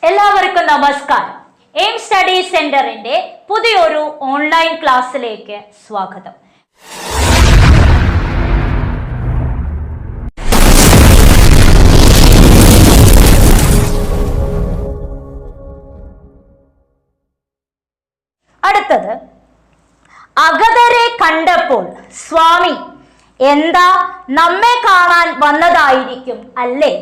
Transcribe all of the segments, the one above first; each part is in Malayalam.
എല്ലാവർക്കും നമസ്കാരം. എയിം സ്റ്റഡി സെന്ററിന്റെ പുതിയൊരു ഓൺലൈൻ ക്ലാസ്സിലേക്ക് സ്വാഗതം. അടുത്തത്, അഗതരെ കണ്ടപ്പോൾ സ്വാമി എന്താ നമ്മെ കാണാൻ വന്നതായിരിക്കും അല്ലേ?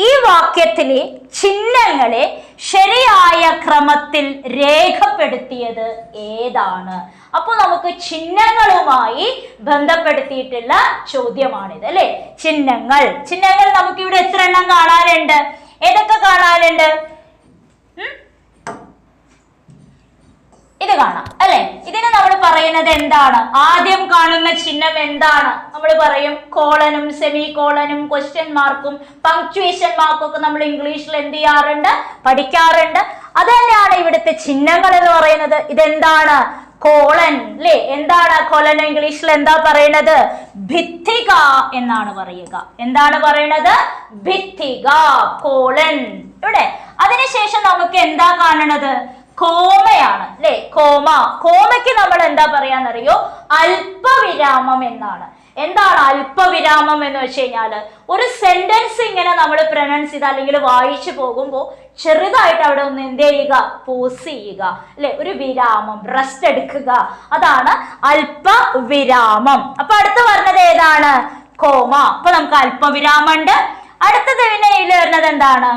ഈ വാക്യത്തിലെ ചിഹ്നങ്ങളെ ശരിയായ ക്രമത്തിൽ രേഖപ്പെടുത്തിയത് ഏതാണ്? അപ്പോൾ നമുക്ക് ചിഹ്നങ്ങളുമായി ബന്ധപ്പെടുത്തിയിട്ടുള്ള ചോദ്യമാണിത് അല്ലെ. ചിഹ്നങ്ങൾ നമുക്ക് ഇവിടെ എത്ര എണ്ണം കാണാനുണ്ട്? ഏതൊക്കെ കാണാനുണ്ട്? ഇത് കാണാം അല്ലെ. ഇതിന് നമ്മൾ പറയുന്നത് എന്താണ്? ആദ്യം കാണുന്ന ചിഹ്നം എന്താണ്? നമ്മൾ പറയും കോളനും സെമി കോളനും ക്വസ്റ്റ്യൻ മാർക്കും പങ്ക്ച്വേഷൻ മാർക്കും ഒക്കെ നമ്മൾ ഇംഗ്ലീഷിൽ എന്ത് ചെയ്യാറുണ്ട്? പഠിക്കാറുണ്ട്. അത് തന്നെയാണ് ഇവിടുത്തെ ചിഹ്നങ്ങൾ എന്ന് പറയുന്നത്. ഇതെന്താണ്? കോളൻ അല്ലെ. എന്താണ് കോളൻ? ഇംഗ്ലീഷിൽ എന്താ പറയുന്നത്? ഭിത്തിക എന്നാണ് പറയുക. എന്താണ് പറയുന്നത്? ഭിത്തിക, കോളൻ. ഇവിടെ അതിനുശേഷം നമുക്ക് എന്താ കാണണത്? കോമയാണ് അല്ലെ. കോമയ്ക്ക് നമ്മൾ എന്താ പറയാന്നറിയോ? അല്പവിരാമം എന്നാണ്. എന്താണ് അല്പവിരാമം എന്ന് വെച്ച് കഴിഞ്ഞാൽ, ഒരു സെന്റൻസ് ഇങ്ങനെ നമ്മൾ പ്രൊനൗൺസ് ചെയ്ത് അല്ലെങ്കിൽ വായിച്ചു പോകുമ്പോൾ ചെറുതായിട്ട് അവിടെ ഒന്ന് എന്ത് ചെയ്യുക? പോസ് ചെയ്യുക അല്ലെ. ഒരു വിരാമം, റെസ്റ്റ് എടുക്കുക. അതാണ് അല്പവിരാമം. അപ്പൊ അടുത്ത് പറഞ്ഞത് ഏതാണ്? കോമ. അപ്പൊ നമുക്ക് അല്പവിരാമം ഉണ്ട്. അടുത്തത് പിന്നെ ഇതിൽ വരുന്നത് എന്താണ്?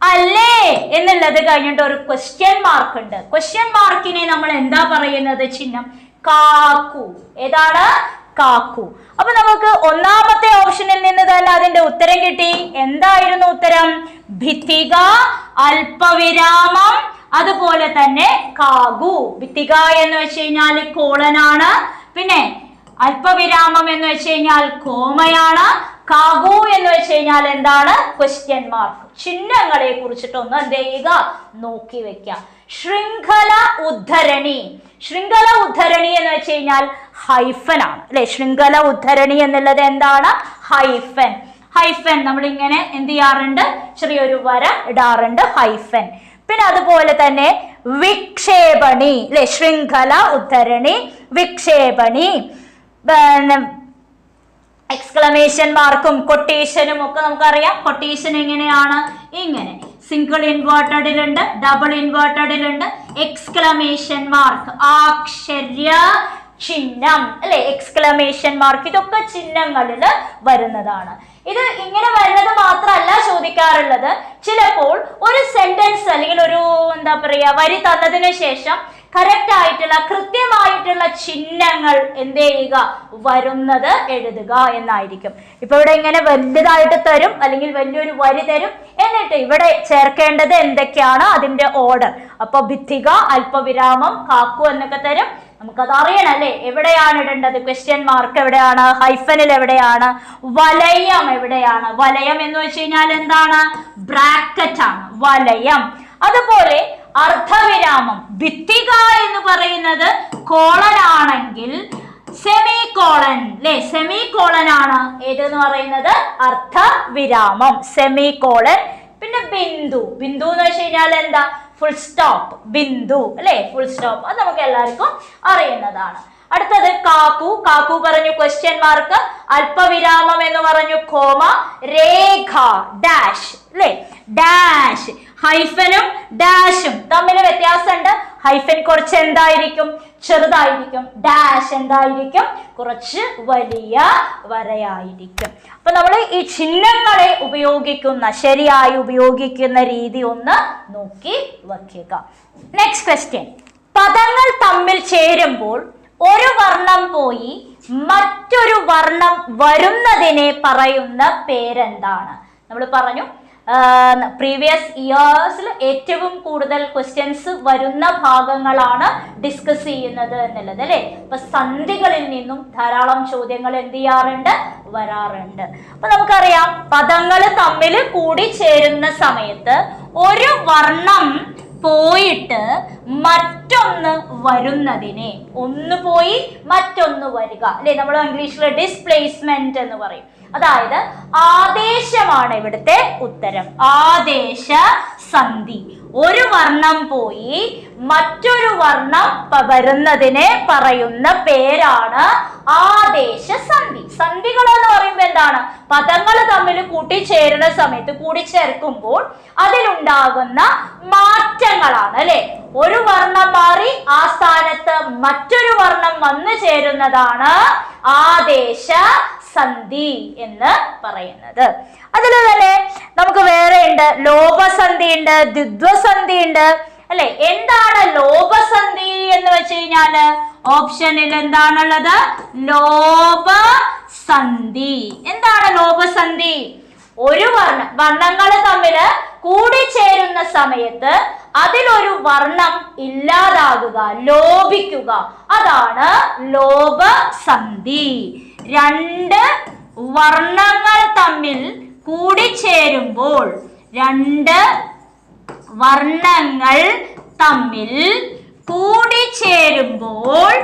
അല്ലേ എന്നുള്ളത് കഴിഞ്ഞിട്ട് ഒരു ക്വസ്റ്റ്യൻ മാർക്ക് ഉണ്ട്. ക്വസ്റ്റ്യൻ മാർക്കിനെ നമ്മൾ എന്താ പറയുന്നത്? ചിഹ്നം കാക്കു. ഏതാണ്? കാക്കു. അപ്പൊ നമുക്ക് ഒന്നാമത്തെ ഓപ്ഷനിൽ നിന്ന് തന്നെ അതിന്റെ ഉത്തരം കിട്ടി. എന്തായിരുന്നു ഉത്തരം? ഭിത്തിക, അല്പവിരാമം, അതുപോലെ തന്നെ കാകു. ഭിത്തിക എന്ന് വെച്ച് കഴിഞ്ഞാൽ കോളനാണ്. പിന്നെ അല്പവിരാമം എന്ന് വെച്ച് കഴിഞ്ഞാൽ കോമയാണ്. കാകു എന്ന് വെച്ച് കഴിഞ്ഞാൽ എന്താണ്? Question mark. ചിഹ്നങ്ങളെ കുറിച്ചിട്ടൊന്ന് എന്ത് ചെയ്യുക? നോക്കി വെക്കുക. ശൃംഖല ഉദ്ധരണി. ശൃംഖല ഉദ്ധരണി എന്ന് വെച്ച് കഴിഞ്ഞാൽ ഹൈഫൻ ആണ് അല്ലെ. ശൃംഖല ഉദ്ധരണി എന്നുള്ളത് എന്താണ്? ഹൈഫൻ. ഹൈഫൻ നമ്മൾ ഇങ്ങനെ എന്ത് ചെയ്യാറുണ്ട്? ചെറിയൊരു വര ഇടാറുണ്ട്, ഹൈഫൻ. പിന്നെ അതുപോലെ തന്നെ വിക്ഷേപണി അല്ലെ. ശൃംഖല ഉദ്ധരണി, വിക്ഷേപണി. എക്സ്ക്ലമേഷൻ മാർക്കും കൊട്ടേഷനും ഒക്കെ നമുക്കറിയാം. കൊട്ടേഷൻ എങ്ങനെയാണ്? ഇങ്ങനെ സിംഗിൾ ഇൻവേർട്ടഡിലുണ്ട്, ഡബിൾ ഇൻവേർട്ടഡിലുണ്ട്. എക്സ്ക്ലമേഷൻ മാർക്ക് ആശ്ചര്യ ചിഹ്നം അല്ലെ. എക്സ്ക്ലമേഷൻ മാർക്ക് ഇതൊക്കെ ചിഹ്നങ്ങളിൽ വരുന്നതാണ്. ഇത് ഇങ്ങനെ വരുന്നത് മാത്രമല്ല ചോദിക്കാറുള്ളത്. ചിലപ്പോൾ ഒരു സെന്റൻസ് അല്ലെങ്കിൽ ഒരു എന്താ പറയാ വരി തന്നതിന് ശേഷം കറക്റ്റ് ആയിട്ടുള്ള കൃത്യമായിട്ടുള്ള ചിഹ്നങ്ങൾ എന്ത് ചെയ്യുക? വരുന്നത് എഴുതുക എന്നായിരിക്കും. ഇപ്പൊ ഇവിടെ ഇങ്ങനെ വലുതായിട്ട് തരും അല്ലെങ്കിൽ വലിയൊരു വരി തരും. എന്നിട്ട് ഇവിടെ ചേർക്കേണ്ടത് എന്തൊക്കെയാണ്? അതിന്റെ ഓർഡർ. അപ്പൊ ഭിത്തിക, അല്പവിരാമം, കാക്കു എന്നൊക്കെ തരും. നമുക്കത് അറിയണം അല്ലെ. എവിടെയാണ് ഇടേണ്ടത്? ക്വസ്റ്റ്യൻ മാർക്ക് എവിടെയാണ്? ഹൈഫനിൽ എവിടെയാണ്? വലയം എവിടെയാണ്? വലയം എന്ന് വെച്ച് കഴിഞ്ഞാൽ എന്താണ്? ബ്രാക്കറ്റ് ആണ് വലയം. അതുപോലെ അർദ്ധവിരാമം. ഭിത്തിക എന്ന് പറയുന്നത് കോളൻ ആണെങ്കിൽ സെമി കോളൻ അല്ലെ. സെമി കോളൻ ആണ് ഏതെന്ന് പറയുന്നത്? അർദ്ധവിരാമം, സെമി കോളൻ. പിന്നെ ബിന്ദു. ബിന്ദു എന്ന് വെച്ച് കഴിഞ്ഞാൽ എന്താ? Full stop. ബിന്ദു അല്ലെ, ഫുൾ സ്റ്റോപ്പ്. അത് നമുക്ക് എല്ലാവർക്കും അറിയുന്നതാണ്. അടുത്തത് കാക്കു. കാക്കു പറഞ്ഞു ക്വസ്റ്റ്യൻ മാർക്ക്. അല്പവിരാമം എന്ന് പറഞ്ഞു കോമ. രേഖ ഡാഷ് അല്ലെ. ഡാഷ്. ഹൈഫനും ഡാഷും തമ്മിൽ വ്യത്യാസമുണ്ട്. ഹൈഫൻ കുറച്ച് എന്തായിരിക്കും? ചെറുതായിരിക്കും. ഡാഷ് എന്തായിരിക്കും? കുറച്ച് വലിയ വരയായിരിക്കും. അപ്പൊ നമ്മൾ ഈ ചിഹ്നങ്ങളെ ശരിയായി ഉപയോഗിക്കുന്ന രീതി ഒന്ന് നോക്കി വയ്ക്കുക. Next question. പദങ്ങൾ തമ്മിൽ ചേരുമ്പോൾ ഒരു വർണ്ണം പോയി മറ്റൊരു വർണ്ണം വരുന്നതിനെ പറയുന്ന പേരെന്താണ്? നമ്മൾ പറഞ്ഞു പ്രീവിയസ് ഇയേഴ്സിൽ ഏറ്റവും കൂടുതൽ ക്വസ്റ്റ്യൻസ് വരുന്ന ഭാഗങ്ങളാണ് ഡിസ്കസ് ചെയ്യുന്നത് എന്നുള്ളത് അല്ലെ. അപ്പൊ സന്ധികളിൽ നിന്നും ധാരാളം ചോദ്യങ്ങൾ എന്ത് ചെയ്യാറുണ്ട്? വരാറുണ്ട്. അപ്പൊ നമുക്കറിയാം പദങ്ങൾ തമ്മിൽ കൂടി ചേരുന്ന സമയത്ത് ഒരു വർണ്ണം പോയിട്ട് മറ്റൊന്ന് വരുന്നതിനെ, ഒന്ന് പോയി മറ്റൊന്ന് വരിക അല്ലെ, നമ്മൾ ഇംഗ്ലീഷിൽ ഡിസ്പ്ലേസ്മെന്റ് എന്ന് പറയും. അതായത് ആദേശമാണ് ഇവിടുത്തെ ഉത്തരം. ആദേശ സന്ധി. ഒരു വർണ്ണം പോയി മറ്റൊരു വർണ്ണം വരുന്നതിനെ പറയുന്ന പേരാണ് ആദേശസന്ധി. സന്ധികൾ എന്ന് പറയുമ്പോൾ എന്താണ്? പദങ്ങൾ തമ്മിൽ കൂട്ടിച്ചേരുന്ന സമയത്ത് കൂടിച്ചേർക്കുമ്പോൾ അതിലുണ്ടാകുന്ന മാറ്റങ്ങളാണ് അല്ലെ. ഒരു വർണ്ണം മാറി ആ സ്ഥാനത്ത് മറ്റൊരു വർണ്ണം വന്നു ചേരുന്നതാണ് ആദേശസന്ധി എന്ന് പറയുന്നത്. അതിൽ തന്നെ നമുക്ക് വേറെ ഉണ്ട്, ലോപസന്ധി ഉണ്ട്, ദ്വിത്വസന്ധി ഉണ്ട് അല്ലെ. എന്താണ് ലോപസന്ധി എന്ന് വെച്ച് കഴിഞ്ഞാല് ഓപ്ഷനിൽ എന്താണുള്ളത്? ലോപസന്ധി. എന്താണ് ലോപസന്ധി? ഒരു വർണ്ണങ്ങൾ തമ്മിൽ കൂടിച്ചേരുന്ന സമയത്ത് അതിലൊരു വർണ്ണം ഇല്ലാതാകുക, ലോപിക്കുക, അതാണ് ലോപസന്ധി. രണ്ട് വർണ്ണങ്ങൾ തമ്മിൽ കൂടിച്ചേരുമ്പോൾ, രണ്ട് വർണ്ണങ്ങൾ തമ്മിൽ കൂടിച്ചേരുമ്പോൾ,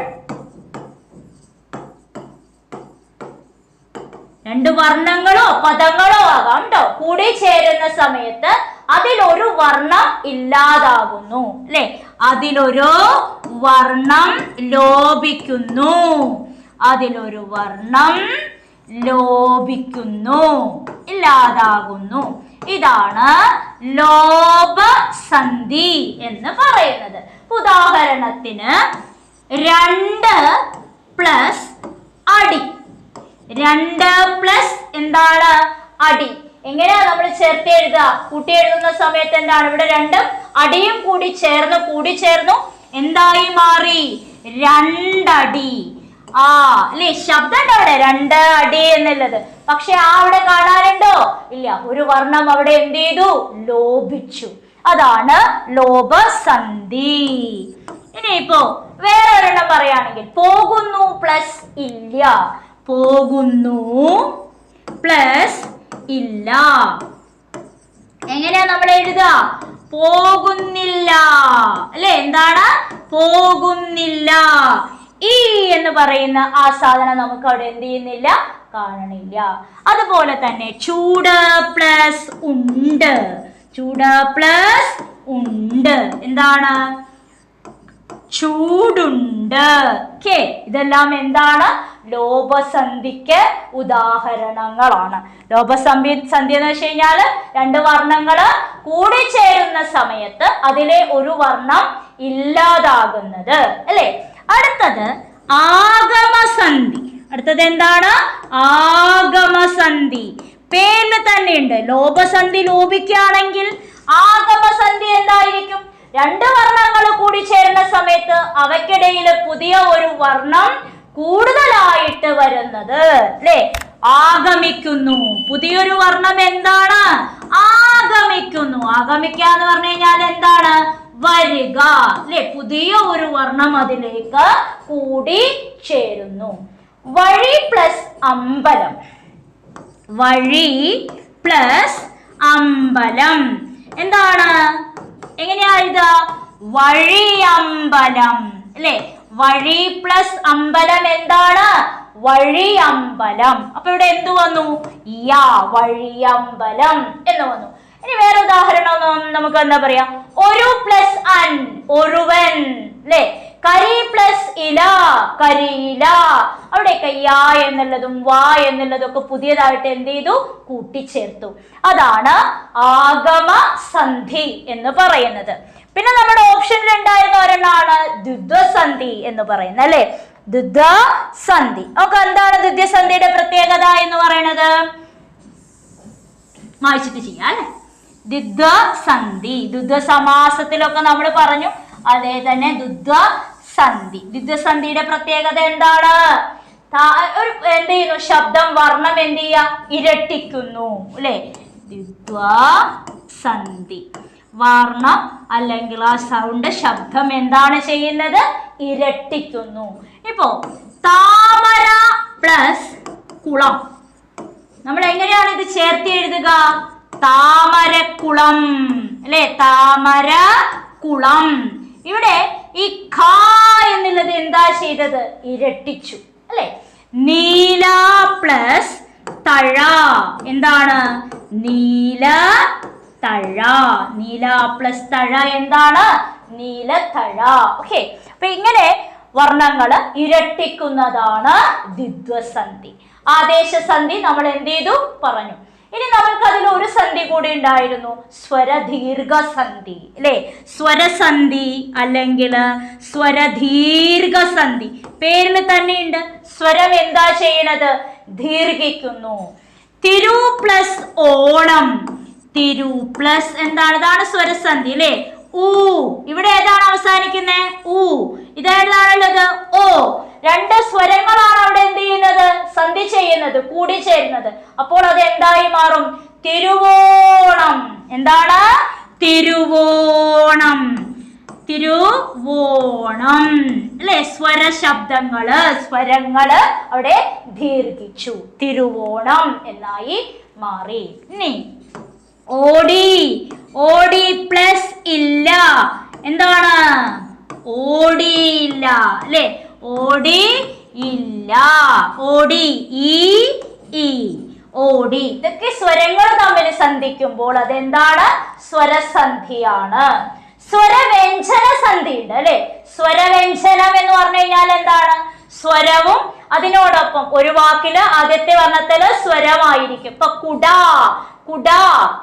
രണ്ട് വർണ്ണങ്ങളോ പദങ്ങളോ ആകാം ട്ടോ, കൂടിച്ചേരുന്ന സമയത്ത് അതിലൊരു വർണ്ണം ഇല്ലാതാകുന്നു അല്ലെ. അതിലൊരു വർണ്ണം ലോപിക്കുന്നു, അതിലൊരു വർണ്ണം ലോപിക്കുന്നു, ഇല്ലാതാകുന്നു. ഇതാണ് ലോപസന്ധി എന്ന് പറയുന്നത്. ഉദാഹരണത്തിന് 2 പ്ലസ് അടി. 2 പ്ലസ് എന്താണ്? അടി. എങ്ങനെയാ നമ്മൾ ചേർത്ത് എഴുതുക? കൂട്ടി എഴുതുന്ന സമയത്ത് എന്താണ്? ഇവിടെ രണ്ടും അടിയും കൂടി ചേർന്നു എന്തായി മാറി? 2 അടി. അല്ലെ, ശബ്ദം ഉണ്ട് അവിടെ 2 അടി എന്നുള്ളത്. പക്ഷെ അവിടെ കാണാനുണ്ടോ? ഇല്ല. ഒരു വർണ്ണം അവിടെ എന്ത് ചെയ്തു? ലോപിച്ചു. അതാണ് ലോപസന്ധി. ഇനിയിപ്പോ വേറെ ഒരെണ്ണം പറയുകയാണെങ്കിൽ, പോകുന്നു പ്ലസ് ഇല്ല. പോകുന്നു പ്ലസ് ഇല്ല. എങ്ങനെയാ നമ്മൾ എഴുതുക? പോകുന്നില്ല അല്ലെ. എന്താണ്? പോകുന്നില്ല. ഈ എന്ന് പറയുന്ന ആ സാധനം നമുക്ക് അവിടെ എന്ത് ചെയ്യുന്നില്ല? കാണണില്ല. അതുപോലെ തന്നെ ചൂട് പ്ലസ് ഉണ്ട്. ചൂട് പ്ലസ് ഉണ്ട്. എന്താണ്? ചൂടുണ്ട്. ഇതെല്ലാം എന്താണ്? ലോപസന്ധിക്ക് ഉദാഹരണങ്ങളാണ്. ലോപസന്ധി എന്ന് വെച്ച് കഴിഞ്ഞാല് രണ്ട് വർണ്ണങ്ങള് കൂടിച്ചേരുന്ന സമയത്ത് അതിലെ ഒരു വർണ്ണം ഇല്ലാതാകുന്നത് അല്ലെ. അടുത്തത് ആഗമസന്ധി. അടുത്തത് എന്താണ്? ആഗമസന്ധി. പേരിൽ തന്നെ ഉണ്ട്. ലോപസന്ധി ലോപിക്കുകയാണെങ്കിൽ ആഗമസന്ധി എന്തായിരിക്കും? രണ്ട് വർണ്ണങ്ങൾ കൂടി ചേരുന്ന സമയത്ത് അവയ്ക്കിടയിൽ പുതിയ ഒരു വർണ്ണം കൂടുതലായിട്ട് വരുന്നത് അല്ലെ. ആഗമിക്കുന്നു. പുതിയൊരു വർണ്ണം എന്താണ്? ആഗമിക്കുന്നു. ആഗമിക്കുക എന്ന് പറഞ്ഞു കഴിഞ്ഞാൽ എന്താണ്? വരിക അല്ലെ. പുതിയ ഒരു വർണ്ണം അതിലേക്ക് കൂടി ചേരുന്നു. വഴി പ്ലസ് അമ്പലം. വഴി പ്ലസ് അമ്പലം എന്താണ്? എങ്ങനെയാ ഇത്? വഴിയമ്പലം അല്ലെ. വഴി പ്ലസ് അമ്പലം എന്താണ്? വഴിയമ്പലം. അപ്പൊ ഇവിടെ എന്തു വന്നു? വഴിയമ്പലം എന്ന് വന്നു. ഇനി വേറെ ഉദാഹരണം നമുക്ക് എന്താ പറയാ? ഒരു പ്ലസ് അൻ, ഒരുവൻ അല്ലെ. കരി പ്ലസ് ഇല, കരിയില. അവിടെയൊക്കെ യാ എന്നുള്ളതും വാ എന്നുള്ളതും ഒക്കെ പുതിയതായിട്ട് എന്ത് ചെയ്തു? കൂട്ടിച്ചേർത്തു. അതാണ് ആഗമസന്ധി എന്ന് പറയുന്നത്. പിന്നെ നമ്മുടെ ഓപ്ഷനിൽ ഉണ്ടായിരുന്ന ഒരെണ്ണാണ് ദ്വിത്വസന്ധി എന്ന് പറയുന്നത് അല്ലെ. ദ്വിത്വസന്ധി. ഒക്കെ എന്താണ് ദ്വിത്വസന്ധിയുടെ പ്രത്യേകത എന്ന് പറയുന്നത്? വായിച്ചിട്ട് ചെയ്യാം അല്ലെ. ദ്വിത്വസന്ധി ദ്വിത്വ സമാസത്തിലൊക്കെ നമ്മൾ പറഞ്ഞു. അതേ തന്നെ ദ്വിത്വസന്ധി. ദ്വിത്വസന്ധിയുടെ പ്രത്യേകത എന്താണ്? എന്ത് ചെയ്യുന്നു? ശബ്ദം വർണ്ണം എന്ത് ചെയ്യാ? ഇരട്ടിക്കുന്നു അല്ലെ. ദ്വിത്വസന്ധി വർണ്ണം അല്ലെങ്കിൽ ആ സൗണ്ട് ശബ്ദം എന്താണ് ചെയ്യുന്നത്? ഇരട്ടിക്കുന്നു. ഇപ്പോ താമര പ്ലസ് കുളം. നമ്മൾ എങ്ങനെയാണ് ഇത് ചേർത്ത് എഴുതുക? താമരക്കുളം അല്ലെ. താമരക്കുളം. ഇവിടെ ഈ ഖ എന്നുള്ളത് എന്താ ചെയ്തത്? ഇരട്ടിച്ചു അല്ലെ. നീല പ്ലസ് തഴ. എന്താണ്? നീല തഴ. നീല പ്ലസ് തഴ എന്താണ്? നീലത്തഴ. ഓക്കെ, അപ്പൊ ഇങ്ങനെ വർണ്ണങ്ങള് ഇരട്ടിക്കുന്നതാണ് ദ്വിത്വസന്ധി. ആദേശസന്ധി നമ്മൾ എന്ത് ചെയ്തു? പറഞ്ഞു. ഇനി നമ്മൾക്ക് അതിൽ ഒരു സന്ധി കൂടി ഉണ്ടായിരുന്നു, സ്വരദീർഘസന്ധി അല്ലെ? സ്വരസന്ധി അല്ലെങ്കിൽ സ്വരദീർഘസന്ധി പേരിൽ തന്നെയുണ്ട്. സ്വരം എന്താ ചെയ്യണത്? ദീർഘിക്കുന്നു. തിരു പ്ലസ് ഓണം. തിരു പ്ലസ് എന്താണ്? ഇതാണ് സ്വരസന്ധി അല്ലെ? ഊ. ഇവിടെ ഏതാണ് അവസാനിക്കുന്നത്? ഊ. ഇതേതാണുള്ളത്? ഓ. രണ്ട് സ്വരങ്ങളാണ് അവിടെ എന്ത് ചെയ്യുന്നത്? സന്ധി ചെയ്യുന്നത്, കൂടി ചേരുന്നത്. അപ്പോൾ അത് എന്തായി മാറും? തിരുവോണം. എന്താണ്? തിരുവോണം. തിരുവോണം അല്ലെ? സ്വരങ്ങള് അവിടെ ദീർഘിച്ചു, തിരുവോണം എന്നായി മാറി. ഇനി ഓടി. ഓടി പ്ലസ് ഇല്ല. എന്താണ്? ഓടിയില്ല അല്ലെ? ഓടി ഇല്ല. ഓടി. ഈ ഓടി. ഇതൊക്കെ സ്വരങ്ങൾ തമ്മിൽ സന്ധിക്കുമ്പോൾ അതെന്താണ്? സ്വരസന്ധിയാണ്. സ്വരവ്യഞ്ജന സന്ധി ഉണ്ട് അല്ലെ? സ്വരവ്യഞ്ജനം എന്ന് പറഞ്ഞു കഴിഞ്ഞാൽ എന്താണ്? സ്വരവും അതിനോടൊപ്പം ഒരു വാക്കില് ആദ്യത്തെ വർണ്ണത്തില് സ്വരമായിരിക്കും. ഇപ്പൊ കുട. കുട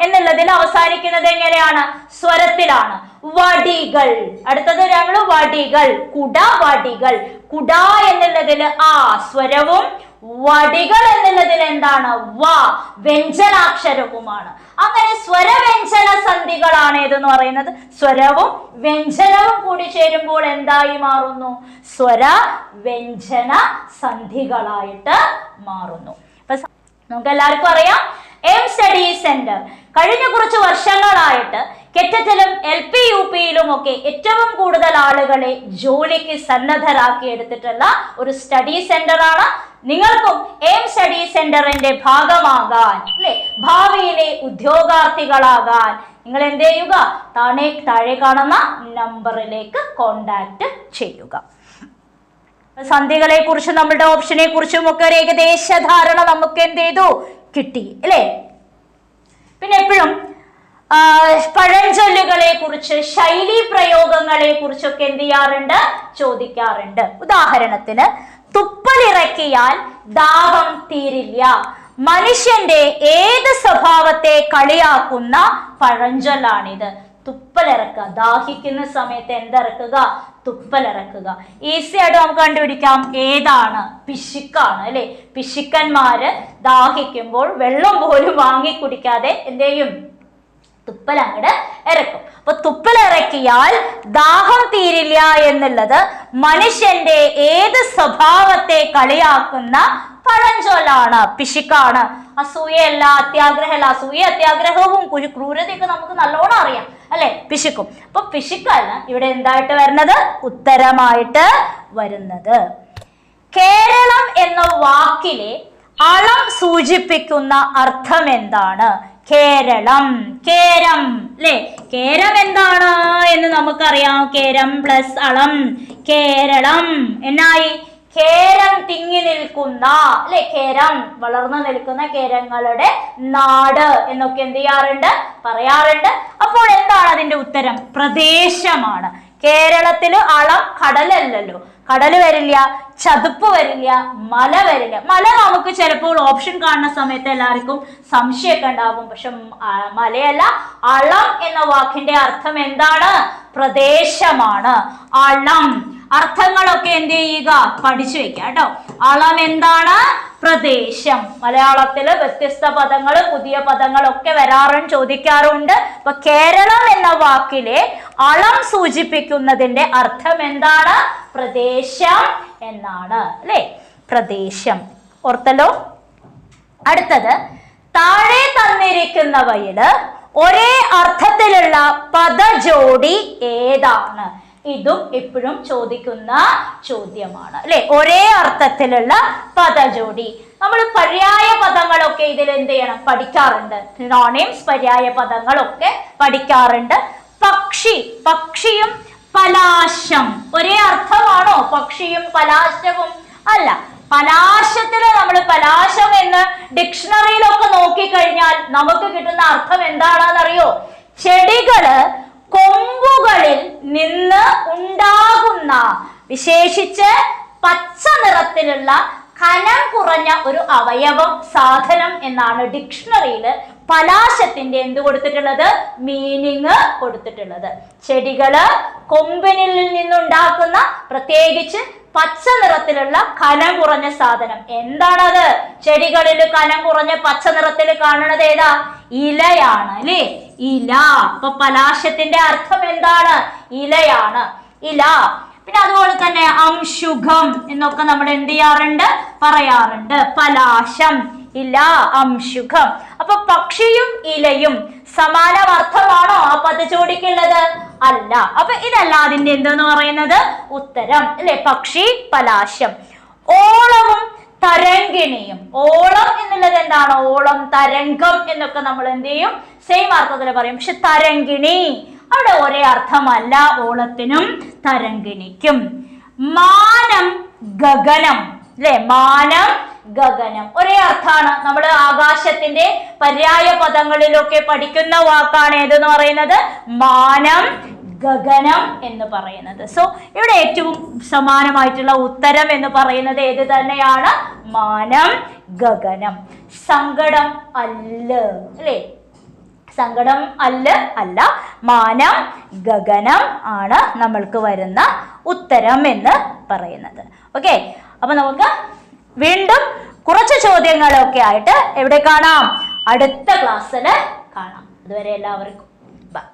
എന്നുള്ളതിൽ അവസാനിക്കുന്നത് എങ്ങനെയാണ്? സ്വരത്തിലാണ്. വടികൾ. അടുത്തത് ഞങ്ങള് വടികൾ. കുട വടികൾ. കുട എന്നുള്ളതിൽ ആ സ്വരവും വടികൾ എന്നുള്ളതിൽ എന്താണ്? വ വ്യഞ്ജനാക്ഷരവുമാണ്. അങ്ങനെ സ്വരവ്യഞ്ജന സന്ധികളാണ് ഏതെന്ന് പറയുന്നത്. സ്വരവും വ്യഞ്ജനവും കൂടി ചേരുമ്പോൾ എന്തായി മാറുന്നു? സ്വര വ്യഞ്ജന സന്ധികളായിട്ട് മാറുന്നു. അപ്പൊ നമുക്ക് എല്ലാവർക്കും അറിയാം, എം സ്റ്റഡി സെന്റർ കഴിഞ്ഞ കുറച്ച് വർഷങ്ങളായിട്ട് കെറ്ററ്റിലും LP-UPയിലും ഒക്കെ ഏറ്റവും കൂടുതൽ ആളുകളെ ജോലിക്ക് സന്നദ്ധരാക്കി എടുത്തിട്ടുള്ള ഒരു സ്റ്റഡി സെന്റർ ആണ്. നിങ്ങൾക്കും എം സ്റ്റഡി സെന്ററിന്റെ ഭാഗമാകാൻ അല്ലെ, ഭാവിയിലെ ഉദ്യോഗാർത്ഥികളാകാൻ നിങ്ങൾ എന്ത് ചെയ്യുക? താഴെ കാണുന്ന നമ്പറിലേക്ക് കോണ്ടാക്ട് ചെയ്യുക. സന്ധികളെ കുറിച്ചും നമ്മുടെ ഓപ്ഷനെ കുറിച്ചും ഒക്കെ ഒരു ഏകദേശ ധാരണ നമുക്ക് എന്ത് ചെയ്തു? കിട്ടി അല്ലേ? പിന്നെ എപ്പോഴും പഴഞ്ചൊല്ലുകളെ കുറിച്ച്, ശൈലി പ്രയോഗങ്ങളെ കുറിച്ചൊക്കെ എന്ത് ചെയ്യാറുണ്ട്? ചോദിക്കാറുണ്ട്. ഉദാഹരണത്തിന്, തുപ്പലിറക്കിയാൽ ദാഹം തീരില്ല. മനുഷ്യന്റെ ഏത് സ്വഭാവത്തെ കളിയാക്കുന്ന പഴഞ്ചൊല്ലാണിത്. തുപ്പലിറക്കുക, ദാഹിക്കുന്ന സമയത്ത് എന്തിറക്കുക? തുപ്പലിറക്കുക. ഈസി ആയിട്ട് നമുക്ക് കണ്ടുപിടിക്കാം ഏതാണ്. പിശുക്കാണ് അല്ലെ? പിശുക്കന്മാര് ദാഹിക്കുമ്പോൾ വെള്ളം പോലും വാങ്ങി കുടിക്കാതെ എന്ത് ചെയ്യും? തുപ്പൽ അങ്ങട് ഇറക്കും. അപ്പൊ തുപ്പലിറക്കിയാൽ ദാഹം തീരില്ല എന്നുള്ളത് മനുഷ്യന്റെ ഏത് സ്വഭാവത്തെ കളിയാക്കുന്ന പഴഞ്ചൊല്ലാണ്, പിശുക്കാണ്. അസൂയയല്ല, അത്യാഗ്രഹമല്ല. അസൂയ, അത്യാഗ്രഹവും ക്രൂരതയൊക്കെ നമുക്ക് നല്ലോണം അറിയാം അല്ലെ? പിശുക്കും. അപ്പൊ പിശുക്കാണ് ഇവിടെ എന്തായിട്ട് വരുന്നത്? ഉത്തരമായിട്ട് വരുന്നത്. കേരളം എന്ന വാക്കിലെ അളം സൂചിപ്പിക്കുന്ന അർത്ഥം എന്താണ്? കേരളം. കേരം അല്ലെ? കേരം എന്താണ് എന്ന് നമുക്കറിയാം. കേരം പ്ലസ് അളം. കേരളം എന്നായി? കേരം തിങ്ങി നിൽക്കുന്ന അല്ലെ? കേരം വളർന്നു നിൽക്കുന്ന കേരങ്ങളുടെ നാട് എന്നൊക്കെ എന്ത് ചെയ്യാറുണ്ട്? പറയാറുണ്ട്. അപ്പോൾ എന്താണ് അതിന്റെ ഉത്തരം? പ്രദേശമാണ്. കേരളത്തില് അളം കടലല്ലല്ലോ. കടല് വരില്ല, ചതുപ്പ് വരില്ല, മല വരില്ല. മല നമുക്ക് ചിലപ്പോൾ ഓപ്ഷൻ കാണുന്ന സമയത്ത് എല്ലാവർക്കും സംശയമൊക്കെ ഉണ്ടാകും. പക്ഷെ മലയല്ല. അളം എന്ന വാക്കിന്റെ അർത്ഥം എന്താണ്? പ്രദേശമാണ്. അളം. അർത്ഥങ്ങളൊക്കെ എന്ത് ചെയ്യുക? പഠിച്ചു വെക്കുക കേട്ടോ. അളം എന്താണ്? പ്രദേശം. മലയാളത്തില് വ്യത്യസ്ത പദങ്ങൾ, പുതിയ പദങ്ങളൊക്കെ വരാറുണ്ട്, ചോദിക്കാറുണ്ട്. അപ്പൊ കേരളം എന്ന വാക്കിലെ അളം സൂചിപ്പിക്കുന്നതിന്റെ അർത്ഥം എന്താണ്? പ്രദേശം എന്നാണ് അല്ലെ? പ്രദേശം. ഓർത്തല്ലോ. അടുത്തത്, താഴെ തന്നിരിക്കുന്നവയില് ഒരേ അർത്ഥത്തിലുള്ള പദജോടി ഏതാണ്? ഇതും എപ്പോഴും ചോദിക്കുന്ന ചോദ്യമാണ് അല്ലെ? ഒരേ അർത്ഥത്തിലുള്ള പദജോടി. നമ്മൾ പര്യായ പദങ്ങളൊക്കെ ഇതിൽ എന്ത് ചെയ്യണം? പഠിക്കാറുണ്ട്. സിനോണിംസ്, പര്യായ പദങ്ങളൊക്കെ പഠിക്കാറുണ്ട്. പക്ഷി, പക്ഷിയും പലാശം ഒരേ അർത്ഥമാണോ? പക്ഷിയും പലാശവും അല്ല. പലാശത്തില് നമ്മൾ പലാശം എന്ന് ഡിക്ഷണറിയിലൊക്കെ നോക്കിക്കഴിഞ്ഞാൽ നമുക്ക് കിട്ടുന്ന അർത്ഥം എന്താണെന്നറിയോ? ചെടികള് കൊമ്പുകളിൽ നിന്ന് ഉണ്ടാകുന്ന വിശേഷിച്ച് പച്ച നിറത്തിലുള്ള കനം കുറഞ്ഞ ഒരു അവയവം, സാധനം എന്നാണ് ഡിക്ഷണറിയില് പലാശത്തിന്റെ എന്ത് കൊടുത്തിട്ടുള്ളത്? മീനിങ് കൊടുത്തിട്ടുള്ളത്. ചെടികള് കൊമ്പിനിൽ നിന്നുണ്ടാക്കുന്ന പ്രത്യേകിച്ച് പച്ച നിറത്തിലുള്ള കനം കുറഞ്ഞ സാധനം. എന്താണത്? ചെടികളിൽ കനം കുറഞ്ഞ പച്ച നിറത്തിൽ കാണുന്നത് ഏതാ? ഇലയാണ് അല്ലേ? ഇല. അപ്പൊ പലാശത്തിന്റെ അർത്ഥം എന്താണ്? ഇലയാണ്, ഇല. പിന്നെ അതുപോലെ തന്നെ അംശുഖം എന്നൊക്കെ നമ്മൾ എന്ത് ചെയ്യാറുണ്ട്? പറയാറുണ്ട്. പലാശം, ഇല, അംശുഖം. അപ്പൊ പക്ഷിയും ഇലയും സമാന അർത്ഥമാണോ ആ പദജോടിക്കുള്ളത്? അല്ല. അപ്പൊ ഇതല്ല അതിന്റെ എന്തെന്ന് പറയുന്നത് ഉത്തരം അല്ലെ? പക്ഷി, പലാശം. ഓളവും തരംഗിണിയും. ഓളം എന്നുള്ളത് എന്താണ്? ഓളം, തരംഗം എന്നൊക്കെ നമ്മൾ എന്ത് ചെയ്യും? സെയിം അർത്ഥത്തിൽ പറയും. പക്ഷെ തരംഗിണി അവിടെ ഒരേ അർത്ഥമല്ല ഓളത്തിനും തരംഗിണിക്കും. മാനം, ഗഗനം അല്ലെ? മാനം, ഗഗനം ഒരേ അർത്ഥാണ്. നമ്മൾ ആകാശത്തിന്റെ പര്യായ പദങ്ങളിലൊക്കെ പഠിക്കുന്ന വാക്കാണ് ഏതെന്ന് പറയുന്നത്? മാനം, ഗഗനം എന്ന് പറയുന്നത്. സോ ഇവിടെ ഏറ്റവും സമാനമായിട്ടുള്ള ഉത്തരം എന്ന് പറയുന്നത് ഏത് തന്നെയാണ്? മാനം, ഗഗനം. സങ്കടം അല്ല അല്ലേ? സങ്കടം അല്ല, മാനം, ഗഗനം ആണ് നമ്മൾക്ക് വരുന്ന ഉത്തരം എന്ന് പറയുന്നത്. ഓക്കെ, അപ്പൊ നമുക്ക് വീണ്ടും കുറച്ച് ചോദ്യങ്ങളൊക്കെ ആയിട്ട് എവിടെ കാണാം? അടുത്ത ക്ലാസ്സിൽ കാണാം. അതുവരെ എല്ലാവർക്കും ബൈ.